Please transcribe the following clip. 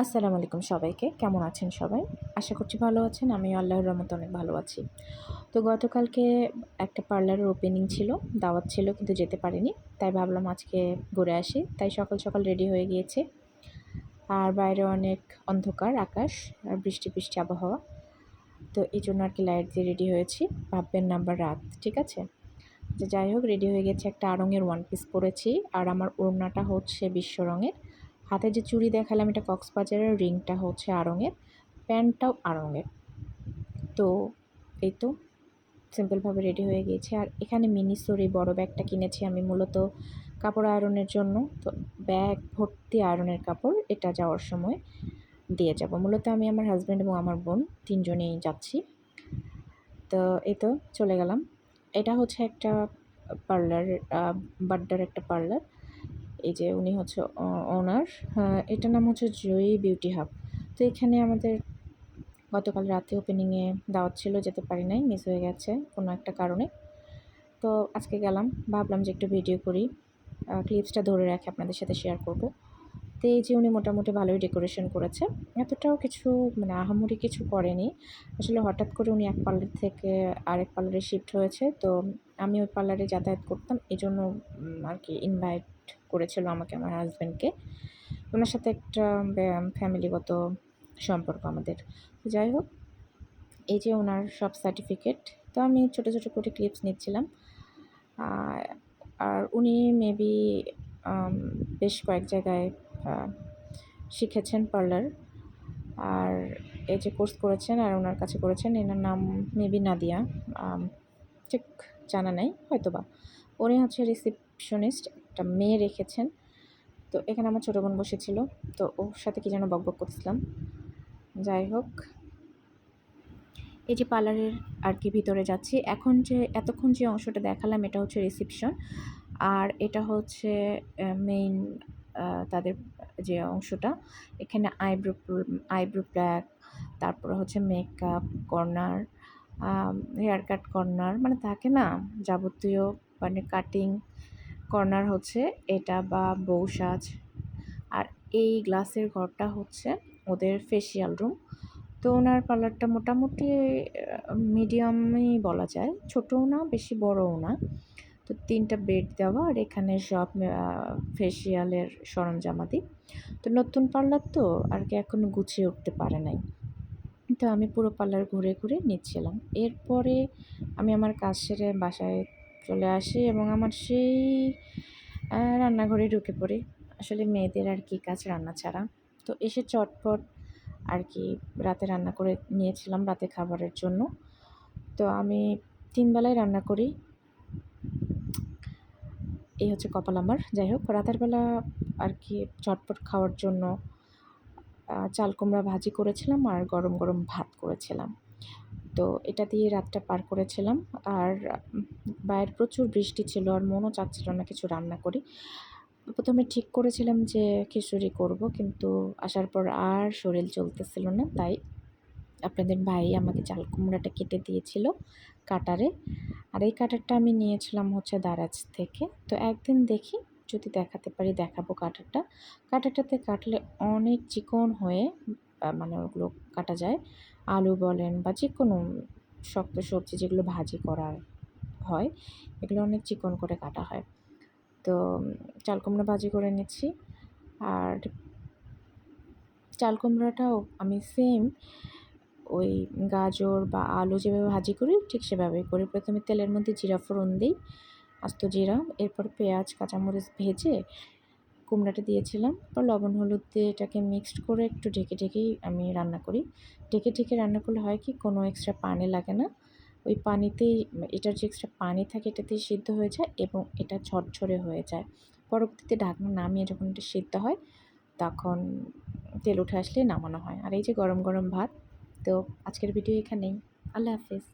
আসসালামু আলাইকুম সবাইকে। কেমন আছেন সবাই? আশা করছি ভালো আছেন। আমিও আল্লাহর রহমতে অনেক ভালো আছি। তো গতকালকে একটা পার্লারের ওপেনিং ছিল, দাওয়াত ছিল কিন্তু যেতে পারিনি। তাই ভাবলাম আজকে ঘুরে আসি। তাই সকাল, সকাল রেডি হয়ে গিয়েছি। আর বাইরে অনেক অন্ধকার আকাশ আর বৃষ্টি, বৃষ্টি আবহাওয়া। তো এজন্য আরকি লাইট দিয়ে রেডি হয়েছি। ভাববেন না আবার রাত। ঠিক আছে? তো যাই হোক রেডি হয়ে গেছি। একটা আড়ং-এর ওয়ান পিস পরেছি। আর আমার ওড়নাটা হচ্ছে বিশ্ব রঙের। হাতে যে চুড়ি দেখালাম এটা কক্সবাজারের, রিংটা হচ্ছে আড়ং-এর, প্যান্টটাও আড়ং-এর। তো এই তো সিম্পলভাবে রেডি হয়ে গিয়েছি। আর এখানে মিনিসোর এই বড় ব্যাগটা কিনেছি আমি মূলত কাপড় আয়রনের জন্য। তো ব্যাগ ভর্তি আয়রনের কাপড় এটা যাওয়ার সময় দিয়ে যাব। মূলত আমি, আমার হাসব্যান্ড এবং আমার বোন ৩ জনেই যাচ্ছি। তো এই তো চলে গেলাম। এটা হচ্ছে একটা পার্লার, বাড্ডার একটা পার্লার। এই যে উনি হচ্ছে ওনার। এটার নাম হচ্ছে জয়ী বিউটি হাব। তো এখানে আমাদের গতকাল রাতে ওপেনিংয়ে দাওয়াত ছিল, যেতে পারি নাই, মিস হয়ে গেছে কোনো একটা কারণে। তো আজকে গেলাম, ভাবলাম যে একটু ভিডিও করি, ক্লিপসটা ধরে রাখি আপনাদের সাথে শেয়ার করব। তো এই যে উনি মোটামুটি ভালোই ডেকোরেশন করেছে। এতটাও কিছু মানে আহামরি কিছু করেনি। আসলে হঠাৎ করে উনি এক পার্লার থেকে আরেক পার্লারে শিফট হয়েছে। তো আমি ওই পার্লারে যাতায়াত করতাম। এজন্য আরকি ইনভাইট করেছিল আমাকে, আমার হাসব্যান্ডকে। ওনার সাথে একটা ফ্যামিলিগত সম্পর্ক আমাদের। তো যাই হোক, এই যে ওনার সব সার্টিফিকেট। তো আমি ছোটো, ছোটো করে ক্লিপস নিচ্ছিলাম। আর উনি মেবি বেশ কয়েক জায়গায় আ শিখেছেন পার্লার। আর এই যে কোর্স করেছেন আর ওনার কাছে করেছেন, এনার নাম মেবি নাদিয়া। ঠিক জানা নেই, হয়তোবা। উনি হচ্ছে রিসেপশনিস্ট, একটা মেয়ে রেখেছেন। তো এখানে আমার ছোটো বোন বসেছিল। তো ওর সাথে কি যেন বকবক করছিলাম। যাই হোক, এই যে পার্লারের আর কি ভিতরে যাচ্ছি। এখন যে এতক্ষণ যে অংশটা দেখালাম এটা হচ্ছে রিসেপশন। আর এটা হচ্ছে মেইন তাদের যে অংশটা। এখানে আইব্রো প্লাক, তারপরে হচ্ছে makeup corner, hair cut corner, মানে থাকে না যাবতীয়, মানে কাটিং কর্নার হচ্ছে এটা, বা বউ সাজ। আর এই গ্লাসের ঘরটা হচ্ছে ওদের ফেসিয়াল রুম। তো ওনার পার্লারটা মোটামুটি মিডিয়ামই বলা যায়, ছোটও না বেশি বড়ও না। তো ৩টা বেড দেওয়া, আর এখানে সব ফেসিয়ালের সরঞ্জামাদি। তো নতুন পার্লার তো আর কি এখনও গুছিয়ে উঠতে পারে নাই। তো আমি পুরো পার্লার ঘুরে ঘুরে নিচ্ছিলাম। এরপরে আমি আমার কাজ সেরে বাসায় চলে আসি এবং আমার সেই রান্নাঘরে ঢুকে পড়ি। আসলে মেয়েদের আর কি কাজ রান্না ছাড়া। তো এসে চটপট আর কি রাতে রান্না করে নিয়েছিলাম রাতে খাবারের জন্য। তো আমি ৩ বেলাই রান্না করি। এই হচ্ছে কপাল আমার। যাই হোক, রাতের বেলা আর কি চটপট খাওয়ার জন্য চাল কুমড়া ভাজি করেছিলাম আর গরম, গরম ভাত করেছিলাম। তো এটা দিয়ে রাতটা পার করেছিলাম। আর বাইরে প্রচুর বৃষ্টি ছিল আর মনও চাচ্ছিল না কিছু রান্না করি। প্রথমে ঠিক করেছিলাম যে খিচুড়ি করব, কিন্তু আসার পর আর শরীর চলতেছিল না। তাই আপনাদের ভাই আমাকে চাল কুমড়াটা কেটে দিয়েছিল কাটারে। আর এই কাটারটা আমি নিয়েছিলাম হচ্ছে দারাজ থেকে। তো একদিন দেখি যদি দেখাতে পারি দেখাবো কাটারটা। কাটারটাতে কাটলে অনেক চিকন হয়ে মানে ওগুলো কাটা যায়। আলু বলেন বা যেকোনো শক্ত সবজি যেগুলো ভাজি করার হয়, এগুলো অনেক চিকন করে কাটা হয়। তো চাল কুমড়া ভাজি করে নিচ্ছি। আর চাল কুমড়াটাও আমি সেম ওই গাজর বা আলু যেভাবে ভাজি করি ঠিক সেভাবেই করি। প্রথমে তেলের মধ্যে জিরা ফোড়ন দিই, আস্ত জিরা। এরপর পেঁয়াজ কাঁচামরিচ ভেজে কুমড়াটা দিয়েছিলাম। তারপর লবণ হলুদ দিয়ে এটাকে মিক্সড করে একটু ঢেকে ঢেকেই আমি রান্না করি। ঢেকে ঢেকে রান্না করলে হয় কি, কোনো এক্সট্রা পানি লাগে না। ওই পানিতেই এটার যে এক্সট্রা পানি থাকে এটাতেই সিদ্ধ হয়ে যায় এবং এটা ঝরঝরে হয়ে যায়। পরবর্তীতে ঢাকনা নামিয়ে যখন এটা সিদ্ধ হয় তখন তেল উঠে আসলে নামানো হয়। আর এই যে গরম, গরম ভাত। তো আজকের ভিডিও এখানেই। আল্লাহ হাফেজ।